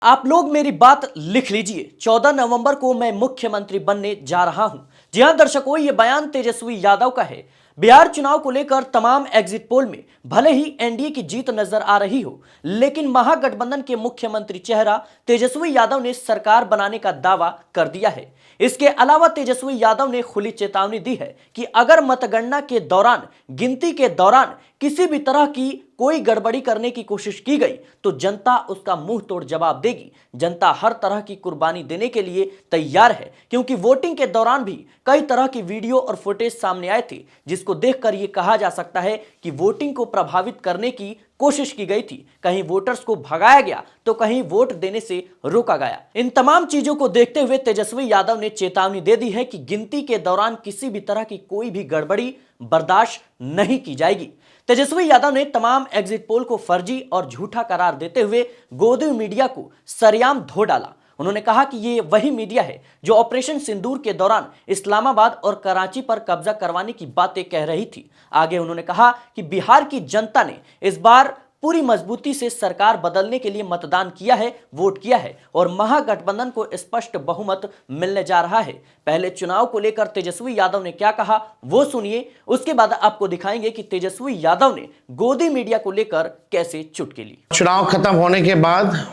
आप लोग मेरी बात लिख लीजिए। 14 नवंबर को मैं मुख्यमंत्री बनने जा रहा हूं। जी हां दर्शकों, यह बयान तेजस्वी यादव का है। बिहार चुनाव को लेकर तमाम एग्जिट पोल में भले ही एनडीए की जीत नजर आ रही हो, लेकिन महागठबंधन के मुख्यमंत्री चेहरा तेजस्वी यादव ने सरकार बनाने का दावा कर दिया है। इसके अलावा तेजस्वी यादव ने खुली चेतावनी दी है कि अगर मतगणना के दौरान, गिनती के दौरान किसी भी तरह की कोई गड़बड़ी करने की कोशिश की गई तो जनता उसका मुंह तोड़ जवाब देगी। जनता हर तरह की कुर्बानी देने के लिए तैयार है, क्योंकि वोटिंग के दौरान भी कई तरह की वीडियो और फुटेज सामने आए थे, जिसको देखकर यह कहा जा सकता है कि वोटिंग को प्रभावित करने की कोशिश की गई थी। कहीं वोटर्स को भगाया गया तो कहीं वोट देने से रोका गया। इन तमाम चीजों को देखते हुए तेजस्वी यादव ने चेतावनी दे दी है कि गिनती के दौरान किसी भी तरह की कोई भी गड़बड़ी बर्दाश्त नहीं की जाएगी। तेजस्वी यादव ने तमाम एग्जिट पोल को फर्जी और झूठा करार देते हुए गोदी मीडिया को सरेआम धो डाला। उन्होंने कहा कि ये वही मीडिया है जो ऑपरेशन सिंदूर के दौरान इस्लामाबाद और कराची पर कब्जा करवाने की बातें कह रही थी। आगे उन्होंने कहा कि बिहार की जनता ने इस बार पूरी मजबूती से सरकार बदलने के लिए मतदान किया है, वोट किया है और महागठबंधन को स्पष्ट बहुमत मिलने जा रहा है। पहले चुनाव को लेकर तेजस्वी यादव ने क्या कहा वो सुनिए, उसके बाद आपको दिखाएंगे कि तेजस्वी यादव ने गोदी मीडिया को लेकर कैसे चुटकी ली। चुनाव खत्म होने के बाद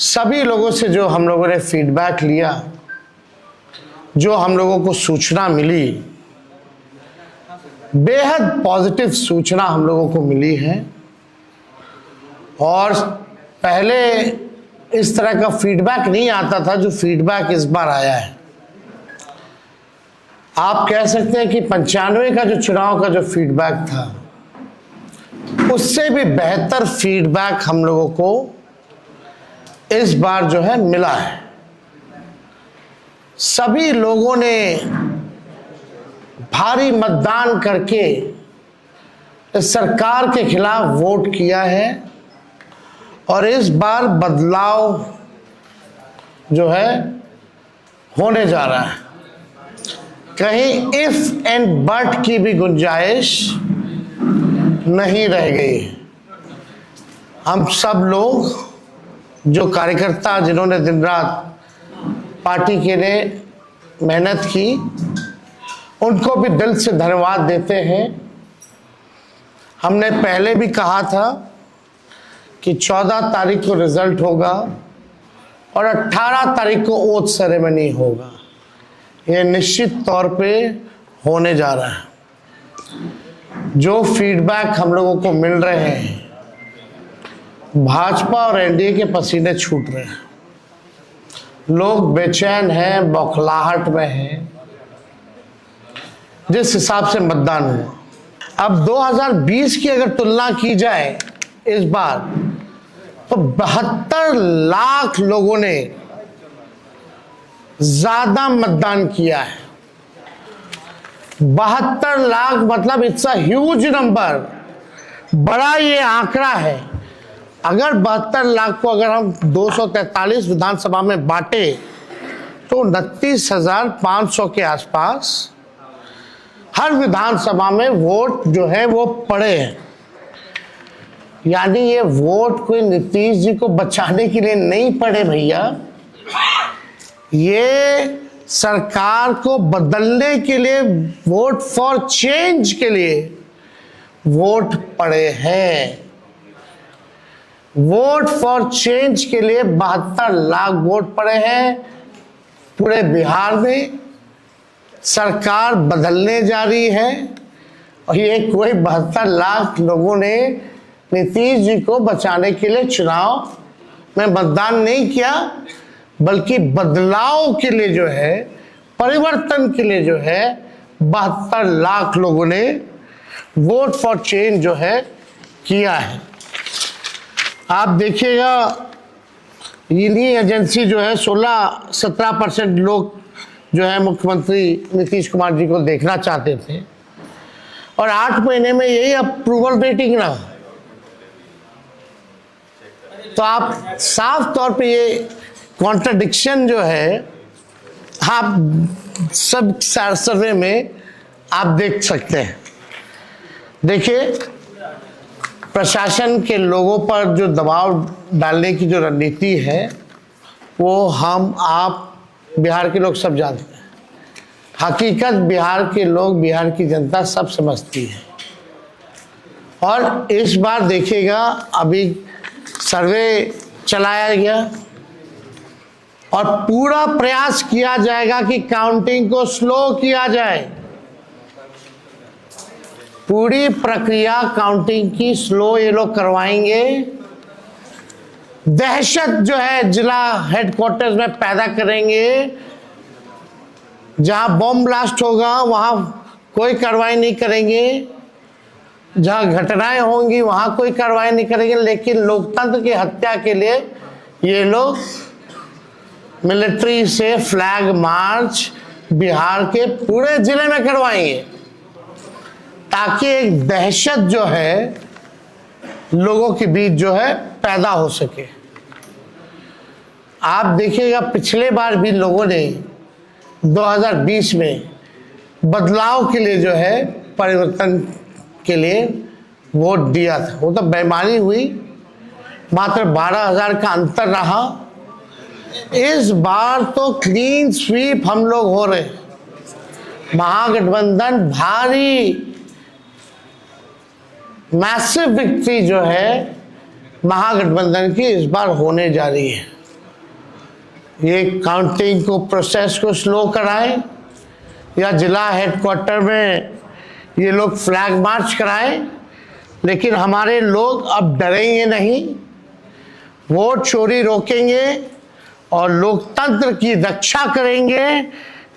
सभी लोगों से जो हम लोगों ने फीडबैक लिया, जो हम लोगों को सूचना मिली, बेहद पॉजिटिव सूचना हम लोगों को मिली है। और पहले इस तरह का फीडबैक नहीं आता था जो फीडबैक इस बार आया है। आप कह सकते हैं कि 95 का जो चुनाव का जो फीडबैक था, उससे भी बेहतर फीडबैक हम लोगों को इस बार जो है मिला है। सभी लोगों ने भारी मतदान करके इस सरकार के खिलाफ वोट किया है और इस बार बदलाव जो है होने जा रहा है। कहीं इफ एंड बट की भी गुंजाइश नहीं रह गई। हम सब लोग जो कार्यकर्ता जिन्होंने दिन रात पार्टी के लिए मेहनत की, उनको भी दिल से धन्यवाद देते हैं। हमने पहले भी कहा था कि 14 तारीख को रिजल्ट होगा और 18 तारीख को ओथ सेरेमनी होगा। ये निश्चित तौर पे होने जा रहा है। जो फीडबैक हम लोगों को मिल रहे हैं, भाजपा और एनडीए के पसीने छूट रहे हैं। लोग बेचैन हैं, बौखलाहट में हैं, जिस हिसाब से मतदान हुआ। अब 2020 की अगर तुलना की जाए इस बार, तो 72 लाख लोगों ने ज्यादा मतदान किया है। 72 लाख मतलब इट्स अ ह्यूज नंबर, बड़ा ये आंकड़ा है। अगर 72 लाख को अगर हम 243 विधानसभा में बांटे तो 29,500 के आसपास हर विधानसभा में वोट जो है वो पड़े हैं। यानी ये वोट कोई नीतीश जी को बचाने के लिए नहीं पड़े भैया, ये सरकार को बदलने के लिए, वोट फॉर चेंज के लिए वोट पड़े हैं। वोट फॉर चेंज के लिए 72 लाख वोट पड़े हैं। पूरे बिहार में सरकार बदलने जा रही है और ये कोई 72 लाख लोगों ने नीतीश जी को बचाने के लिए चुनाव में मतदान नहीं किया, बल्कि बदलाव के लिए जो है, परिवर्तन के लिए जो है 72 लाख लोगों ने वोट फॉर चेंज जो है किया है। आप देखिएगा, इन्हीं एजेंसी जो है 16-17% लोग जो है मुख्यमंत्री नीतीश कुमार जी को देखना चाहते थे और 8 महीने में यही अप्रूवल रेटिंग ना। तो आप साफ तौर पे ये कॉन्ट्रडिक्शन जो है आप सब सर्वे में आप देख सकते हैं। देखिए प्रशासन के लोगों पर जो दबाव डालने की जो रणनीति है वो हम आप बिहार के लोग सब जानते हैं। हकीकत बिहार के लोग, बिहार की जनता सब समझती है। और इस बार देखिएगा, अभी सर्वे चलाया गया और पूरा प्रयास किया जाएगा कि काउंटिंग को स्लो किया जाए। पूरी प्रक्रिया काउंटिंग की स्लो ये लोग करवाएंगे। दहशत जो है जिला हेडक्वार्टर्स में पैदा करेंगे। जहां बॉम्ब ब्लास्ट होगा वहां कोई कार्रवाई नहीं करेंगे, जहां घटनाएं होंगी वहां कोई कार्रवाई नहीं करेंगे। लेकिन लोकतंत्र की हत्या के लिए ये लोग मिलिट्री से फ्लैग मार्च बिहार के पूरे जिले में करवाएंगे, ताकि एक दहशत जो है लोगों के बीच जो है पैदा हो सके। आप देखिएगा, पिछले बार भी लोगों ने 2020 में बदलाव के लिए जो है, परिवर्तन के लिए वोट दिया था। वो तो बेईमानी हुई, मात्र 12,000 का अंतर रहा। इस बार तो क्लीन स्वीप हम लोग हो रहे हैं। महागठबंधन भारी मैसिव विक्ट्री जो है महागठबंधन की इस बार होने जा रही है। ये काउंटिंग को, प्रोसेस को स्लो कराएं या जिला हेडक्वार्टर में ये लोग फ्लैग मार्च कराएं, लेकिन हमारे लोग अब डरेंगे नहीं, वोट चोरी रोकेंगे और लोकतंत्र की रक्षा करेंगे,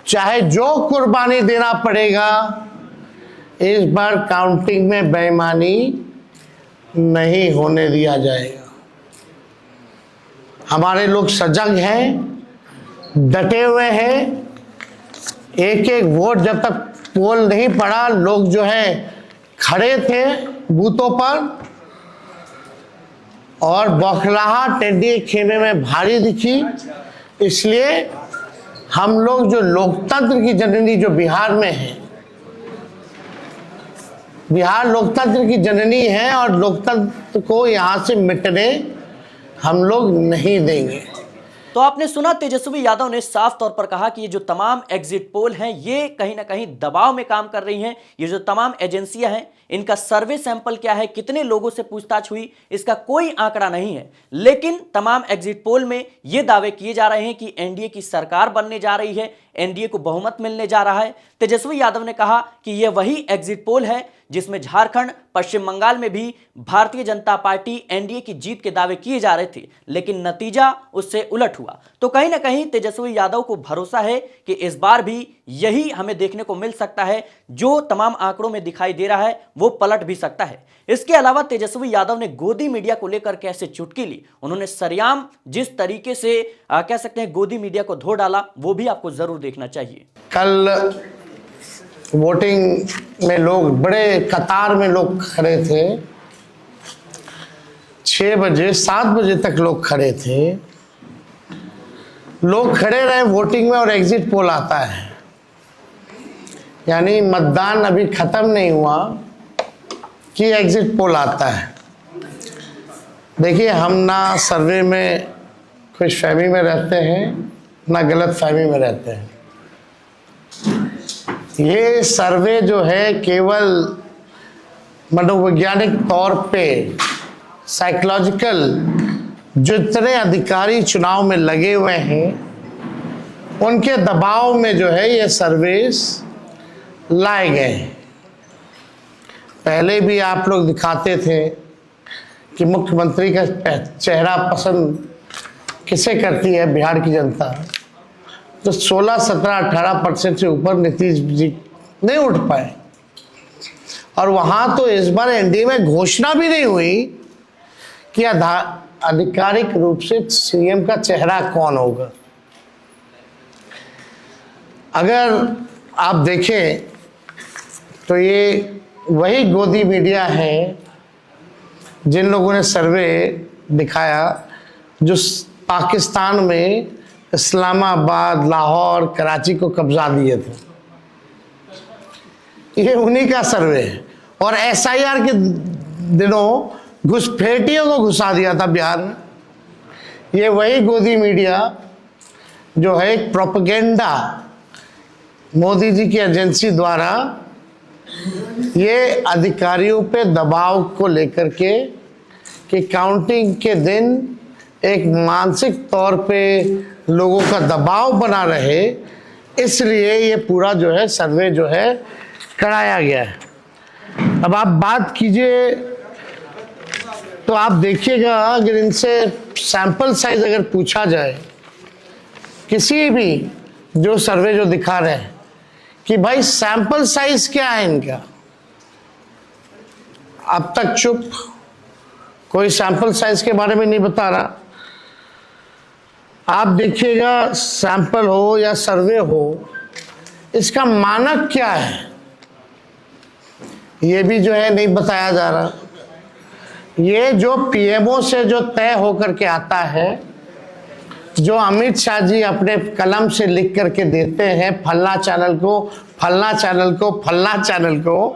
चाहे जो कुर्बानी देना पड़ेगा। इस बार काउंटिंग में बेईमानी नहीं होने दिया जाएगा। हमारे लोग सजग हैं, डटे हुए हैं। एक एक वोट जब तक पोल नहीं पड़ा, लोग जो है खड़े थे बूथों पर और बौखलाहट एनडीए खेमे में भारी दिखी। इसलिए हम लोग जो लोकतंत्र की जननी जो बिहार में है, बिहार लोकतंत्र की जननी है और लोकतंत्र को यहां से मिटने हम लोग नहीं देंगे। तो आपने सुना, तेजस्वी यादव ने साफ तौर पर कहा कि ये जो तमाम एग्जिट पोल हैं ये कहीं ना कहीं दबाव में काम कर रही हैं। ये जो तमाम एजेंसियां हैं, इनका सर्वे सैंपल क्या है, कितने लोगों से पूछताछ हुई, इसका कोई आंकड़ा नहीं है। लेकिन तमाम एग्जिट पोल में ये दावे किए जा रहे हैं कि एनडीए की सरकार बनने जा रही है, एनडीए को बहुमत मिलने जा रहा है। तेजस्वी यादव ने कहा कि यह वही एग्जिट पोल है जिसमें झारखंड, पश्चिम बंगाल में भी भारतीय जनता पार्टी एनडीए की जीत के दावे किए जा रहे थे, लेकिन नतीजा उससे उलट हुआ। तो कहीं ना कहीं तेजस्वी यादव को भरोसा है कि इस बार भी यही हमें देखने को मिल सकता है। जो तमाम आंकड़ों में दिखाई दे रहा है वो पलट भी सकता है। इसके अलावा तेजस्वी यादव ने गोदी मीडिया को लेकर कैसे चुटकी ली, उन्होंने सरेआम जिस तरीके से कह सकते हैं गोदी मीडिया को धो डाला, वो भी आपको जरूर देखना चाहिए। कल वोटिंग में लोग बड़े कतार में लोग खड़े थे, 6 बजे 7 बजे तक लोग खड़े थे। लोग खड़े रहे वोटिंग में और एग्जिट पोल आता है, यानी मतदान अभी खत्म नहीं हुआ कि एग्जिट पोल आता है। देखिए, हम ना सर्वे में खुशफहमी में रहते हैं ना गलत फहमी में रहते हैं। ये सर्वे जो है केवल मनोवैज्ञानिक तौर पे, साइकोलॉजिकल, जितने अधिकारी चुनाव में लगे हुए हैं उनके दबाव में जो है ये सर्वेस लाए गए हैं। पहले भी आप लोग दिखाते थे कि मुख्यमंत्री का चेहरा पसंद किसे करती है बिहार की जनता, तो 16, 17, 18% से ऊपर नीतीश जी नहीं उठ पाए। और वहां तो इस बार एनडीए में घोषणा भी नहीं हुई कि आधिकारिक रूप से सीएम का चेहरा कौन होगा। अगर आप देखें तो ये वही गोदी मीडिया है जिन लोगों ने सर्वे दिखाया जो पाकिस्तान में इस्लामाबाद, लाहौर, कराची को कब्जा दिए थे। ये उन्हीं का सर्वे है। और एसआईआर के दिनों घुसपैठियों को घुसा दिया था बिहार में। ये वही गोदी मीडिया जो है एक प्रोपेगेंडा मोदी जी की एजेंसी द्वारा ये अधिकारियों पे दबाव को लेकर के कि काउंटिंग के दिन एक मानसिक तौर पे लोगों का दबाव बना रहे, इसलिए ये पूरा जो है सर्वे जो है कराया गया है। अब आप बात कीजिए तो आप देखिएगा, अगर इनसे सैंपल साइज अगर पूछा जाए, किसी भी जो सर्वे जो दिखा रहे हैं कि भाई सैंपल साइज क्या है इनका, अब तक चुप, कोई सैंपल साइज के बारे में नहीं बता रहा। आप देखिएगा सैंपल हो या सर्वे हो, इसका मानक क्या है ये भी जो है नहीं बताया जा रहा। ये जो पीएमओ से जो तय होकर के आता है, जो अमित शाह जी अपने कलम से लिख करके देते हैं फल्ला चैनल को, फल्ला चैनल को, फल्ला चैनल को,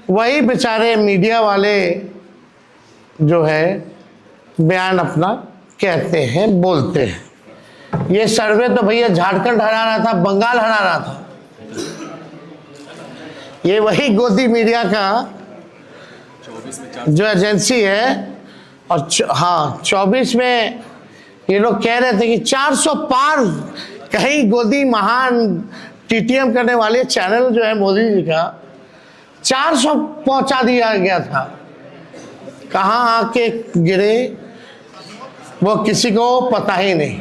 वही बेचारे मीडिया वाले जो है बयान अपना कहते हैं, बोलते हैं। ये सर्वे तो भैया झारखंड हरा रहा था, बंगाल हरा रहा था। ये वही गोदी मीडिया का जो एजेंसी है, और हाँ 24 में ये लोग कह रहे थे कि 400 पार, कहीं गोदी महान टीटीएम करने वाले चैनल जो है मोदी जी का 400 पहुंचा दिया गया था। कहाँ आके गिरे वो किसी को पता ही नहीं।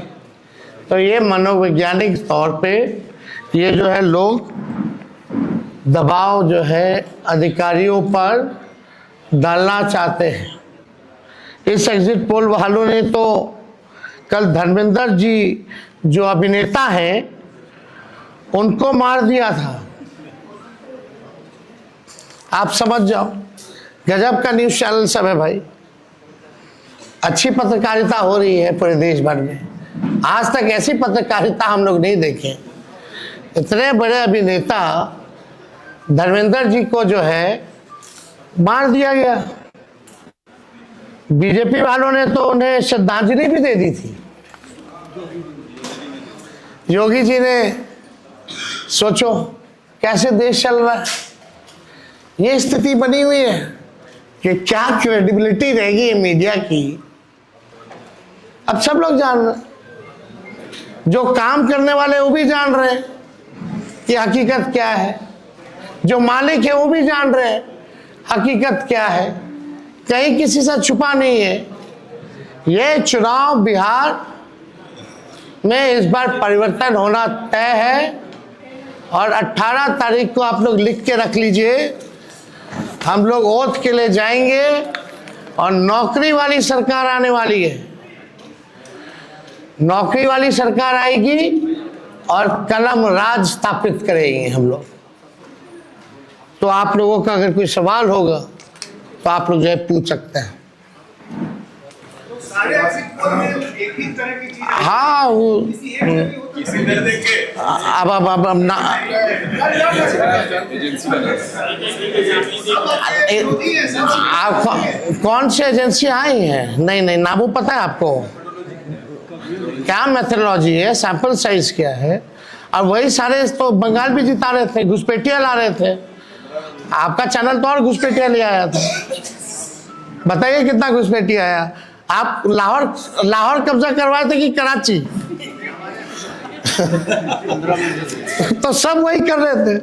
तो ये मनोवैज्ञानिक तौर पे ये जो है लोग दबाव जो है अधिकारियों पर डालना चाहते हैं। इस एग्जिट पोल वालों ने तो कल धर्मेंद्र जी जो अभिनेता हैं उनको मार दिया था। आप समझ जाओ, गजब का न्यूज़ चैनल सब है भाई। अच्छी पत्रकारिता हो रही है पूरे देश भर में। आज तक ऐसी पत्रकारिता हम लोग नहीं देखे। इतने बड़े अभिनेता धर्मेंद्र जी को जो है मार दिया गया। बीजेपी वालों ने तो उन्हें श्रद्धांजलि भी दे दी थी। योगी जी ने, सोचो कैसे देश चल रहा है। ये स्थिति बनी हुई है कि क्या क्रेडिबिलिटी रहेगी मीडिया की। अब सब लोग जान रहे, जो काम करने वाले वो भी जान रहे कि हकीकत क्या है, जो मालिक है वो भी जान रहे हकीकत क्या है। कहीं किसी से छुपा नहीं है। ये चुनाव बिहार में इस बार परिवर्तन होना तय है, और 18 तारीख को आप लोग लिख के रख लीजिए, हम लोग ओथ के लिए जाएंगे और नौकरी वाली सरकार आने वाली है। नौकरी वाली सरकार आएगी और कलम राज स्थापित करेंगे हम लोग। तो आप लोगों का अगर कोई सवाल होगा तो आप लोग जो है पूछ सकते हैं। हाँ वो अब ना आप कौन सी एजेंसी आई है? नहीं ना, वो पता है आपको क्या मेथोडोलॉजी है, सैंपल साइज क्या है। और वही सारे तो बंगाल भी जिता रहे थे, घुसपैठिया ला रहे थे। आपका चैनल तो और घुसपैठिया ले आया था। बताइए कितना घुसपैठिया आया। आप लाहौर कब्जा करवाए थे कि कराची? तो सब वही कर रहे थे।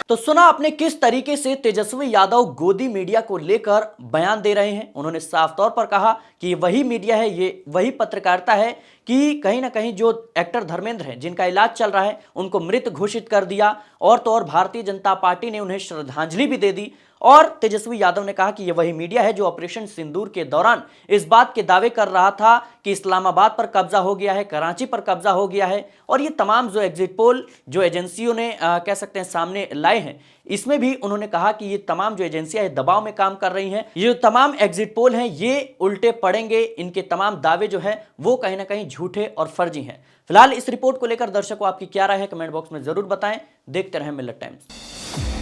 तो सुना आपने किस तरीके से तेजस्वी यादव गोदी मीडिया को लेकर बयान दे रहे हैं। उन्होंने साफ तौर पर कहा कि वही मीडिया है, ये वही पत्रकारिता है कि कहीं ना कहीं जो एक्टर धर्मेंद्र हैं जिनका इलाज चल रहा है उनको मृत घोषित कर दिया, और तो और भारतीय जनता पार्टी ने उन्हें श्रद्धांजलि भी दे दी। और तेजस्वी यादव ने कहा कि यह वही मीडिया है जो ऑपरेशन सिंदूर के दौरान इस बात के दावे कर रहा था कि इस्लामाबाद पर कब्जा हो गया है, कराची पर कब्जा हो गया है। और ये तमाम जो एग्जिट पोल जो एजेंसियों ने कह सकते हैं सामने लाए हैं, इसमें भी उन्होंने कहा कि ये तमाम जो एजेंसियां हैं दबाव में काम कर रही हैं। ये जो तमाम एग्जिट पोल हैं ये उल्टे पड़ेंगे, इनके तमाम दावे जो है वो कहीं ना कहीं झूठे और फर्जी हैं। फिलहाल इस रिपोर्ट को लेकर दर्शकों आपकी क्या राय है, कमेंट बॉक्स में जरूर बताएं। देखते रहें मिलत टाइम्स।